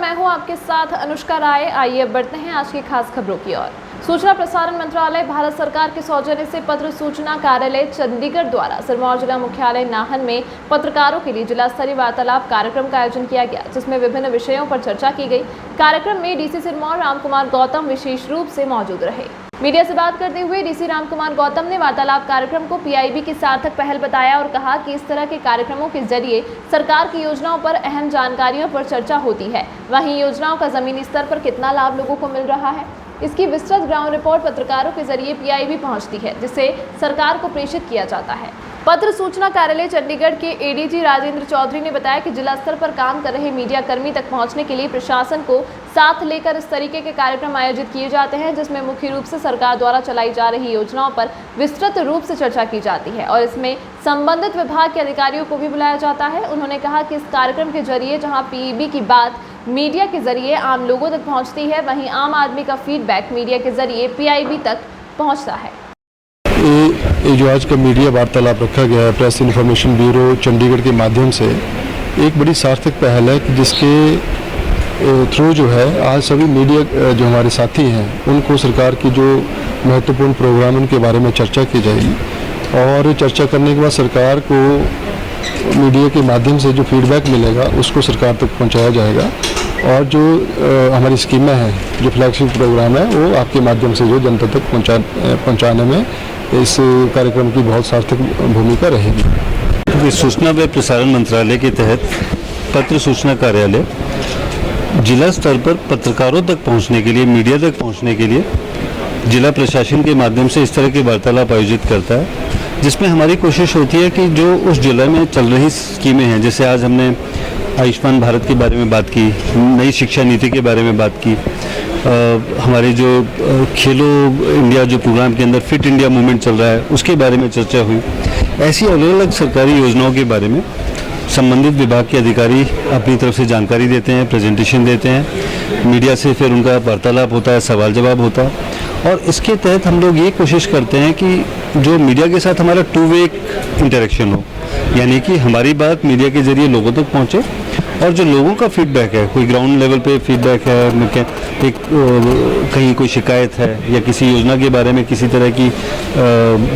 मैं हूं आपके साथ अनुष्का राय। आइए अब बढ़ते हैं आज की खास खबरों की ओर। सूचना प्रसारण मंत्रालय भारत सरकार के सौजन्य से पत्र सूचना कार्यालय चंडीगढ़ द्वारा सिरमौर जिला मुख्यालय नाहन में पत्रकारों के लिए जिला स्तरीय वार्तालाप कार्यक्रम का आयोजन किया गया, जिसमें विभिन्न विषयों पर चर्चा की गई। कार्यक्रम में डीसी सिरमौर रामकुमार गौतम विशेष रूप से मौजूद रहे। मीडिया से बात करते हुए डीसी रामकुमार गौतम ने वार्तालाप कार्यक्रम को पीआईबी की सार्थक पहल बताया और कहा कि इस तरह के कार्यक्रमों के जरिए सरकार की योजनाओं पर अहम जानकारियों पर चर्चा होती है। वहीं योजनाओं का जमीनी स्तर पर कितना लाभ लोगों को मिल रहा है, इसकी विस्तृत ग्राउंड रिपोर्ट पत्रकारों के जरिए पीआईबी पहुंचती है, जिसे सरकार को प्रेषित किया जाता है। पत्र सूचना कार्यालय चंडीगढ़ के एडीजी राजेंद्र चौधरी ने बताया कि जिला स्तर पर काम कर रहे मीडिया कर्मी तक पहुंचने के लिए प्रशासन को साथ लेकर इस तरीके के कार्यक्रम आयोजित किए जाते हैं, जिसमें मुख्य रूप से सरकार द्वारा चलाई जा रही योजनाओं पर विस्तृत रूप से चर्चा की जाती है और इसमें संबंधित विभाग के अधिकारियों को भी बुलाया जाता है। उन्होंने कहा कि इस कार्यक्रम के जरिए जहाँ पीईबी की बात मीडिया के जरिए आम लोगों तक पहुँचती है, वहीं आम आदमी का फीडबैक मीडिया के जरिए पीआईबी तक पहुँचता है। ये जो आज का मीडिया वार्तालाप रखा गया है प्रेस इन्फॉर्मेशन ब्यूरो चंडीगढ़ के माध्यम से, एक बड़ी सार्थक पहल है कि जिसके थ्रू जो है आज सभी मीडिया जो हमारे साथी हैं उनको सरकार की जो महत्वपूर्ण प्रोग्राम उनके बारे में चर्चा की जाएगी और चर्चा करने के बाद सरकार को मीडिया के माध्यम से जो फीडबैक मिलेगा उसको सरकार तक पहुंचाया जाएगा और जो हमारी स्कीमें हैं, जो फ्लैगशिप प्रोग्राम है, वो आपके माध्यम से जो जनता तक पहुंचाने में इस कार्यक्रम की बहुत सार्थक भूमिका रहेगी। सूचना व प्रसारण मंत्रालय के तहत पत्र सूचना कार्यालय जिला स्तर पर पत्रकारों तक पहुंचने के लिए, मीडिया तक पहुंचने के लिए जिला प्रशासन के माध्यम से इस तरह के वार्तालाप आयोजित करता है, जिसमें हमारी कोशिश होती है कि जो उस जिले में चल रही स्कीमें हैं, जैसे आज हमने आयुष्मान भारत के बारे में बात की, नई शिक्षा नीति के बारे में बात की, हमारे जो खेलो इंडिया जो प्रोग्राम के अंदर फिट इंडिया मूवमेंट चल रहा है उसके बारे में चर्चा हुई। ऐसी अलग अलग सरकारी योजनाओं के बारे में संबंधित विभाग के अधिकारी अपनी तरफ से जानकारी देते हैं, प्रेजेंटेशन देते हैं, मीडिया से फिर उनका वार्तालाप होता है, सवाल जवाब होता है और इसके तहत हम लोग ये कोशिश करते हैं कि जो मीडिया के साथ हमारा टू वे इंटरेक्शन हो, यानी कि हमारी बात मीडिया के जरिए लोगों तक पहुँचे और जो लोगों का फीडबैक है, कोई ग्राउंड लेवल पे फीडबैक है, कहीं कोई शिकायत है या किसी योजना के बारे में किसी तरह की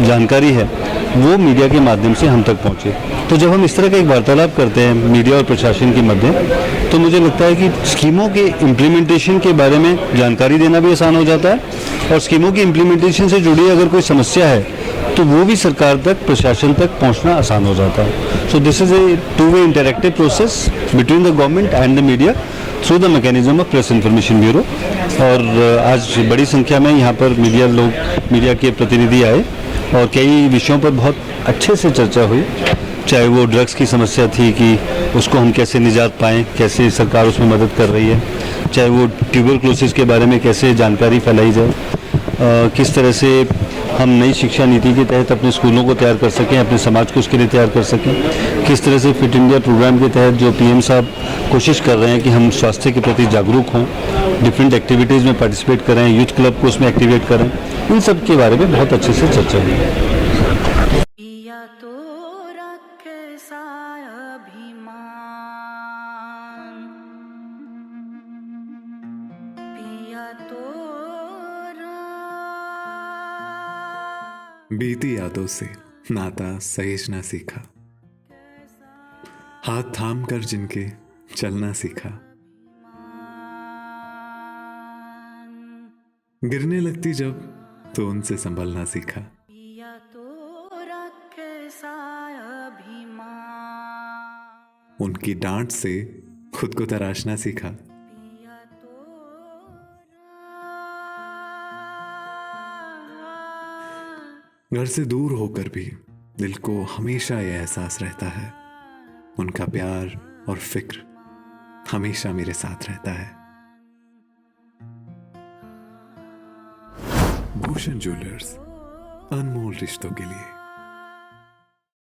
जानकारी है, वो मीडिया के माध्यम से हम तक पहुँचे। तो जब हम इस तरह का एक वार्तालाप करते हैं मीडिया और प्रशासन के मध्य, तो मुझे लगता है कि स्कीमों के इम्प्लीमेंटेशन के बारे में जानकारी देना भी आसान हो जाता है और स्कीमों की इम्प्लीमेंटेशन से जुड़ी अगर कोई समस्या है तो वो भी सरकार तक, प्रशासन तक पहुंचना आसान हो जाता है। So this is a two way interactive process between the government and the media through the mechanism of press information bureau. और आज बड़ी संख्या में यहाँ पर मीडिया के प्रतिनिधि आए और कई विषयों पर बहुत अच्छे से चर्चा हुई, चाहे वो ड्रग्स की समस्या थी कि उसको हम कैसे निजात पाएँ, कैसे सरकार उसमें मदद कर रही है, चाहे वो ट्यूबरक्लोसिस के बारे में कैसे जानकारी फैलाई जाए, किस तरह से हम नई शिक्षा नीति के तहत अपने स्कूलों को तैयार कर सकें, अपने समाज को उसके लिए तैयार कर सकें, किस तरह से फिट इंडिया प्रोग्राम के तहत जो पीएम साहब कोशिश कर रहे हैं कि हम स्वास्थ्य के प्रति जागरूक हों, डिफरेंट एक्टिविटीज़ में पार्टिसिपेट करें, यूथ क्लब को उसमें एक्टिवेट करें, इन सब के बारे में बहुत अच्छे से चर्चा हुई। बीती यादों से नाता सहेजना सीखा, हाथ थाम कर जिनके चलना सीखा, गिरने लगती जब तो उनसे संभलना सीखा, उनकी डांट से खुद को तराशना सीखा, घर से दूर होकर भी दिल को हमेशा यह एहसास रहता है, उनका प्यार और फिक्र हमेशा मेरे साथ रहता है। भूषण ज्वेलर्स, अनमोल रिश्तों के लिए।